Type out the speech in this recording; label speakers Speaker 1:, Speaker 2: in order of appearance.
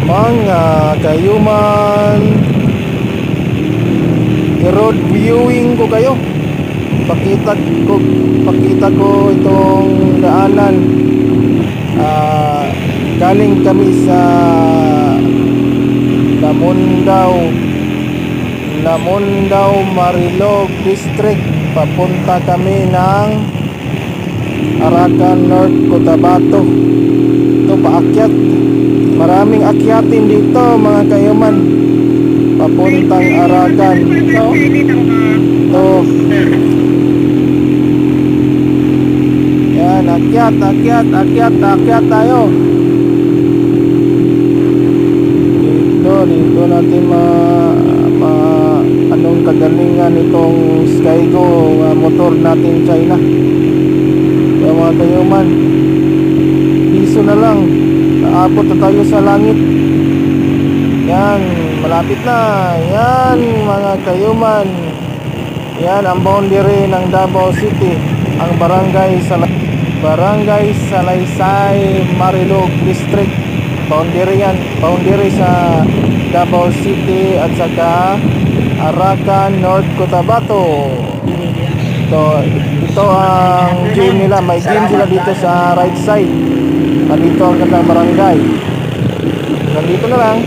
Speaker 1: Mga kayuman, i-road viewing ko kayo. Pakita ko, pakita ko itong daanan. Galing kami sa Lamundao, Marilog District. Papunta kami ng Arakan North, Cotabato. Ito paakyat. Maraming akyatin dito mga kayuman. Papuntang Arakan. Ito. Yan, akyat tayo. Dito natin anong kagalingan itong Skygo motor natin China. Kaya mga kayuman, piso na lang, naabot na tayo sa langit. Yan, malapit na. Yan mga kayuman, yan ang boundary ng Davao City. Ang Barangay Salaysay, Marilog District. Boundary yan, boundary sa Davao City at saka Arakan North, Cotabato. Ito ang gym nila. May gym sila dito sa right side. Nandito ang kanilang barangay. Nandito na lang.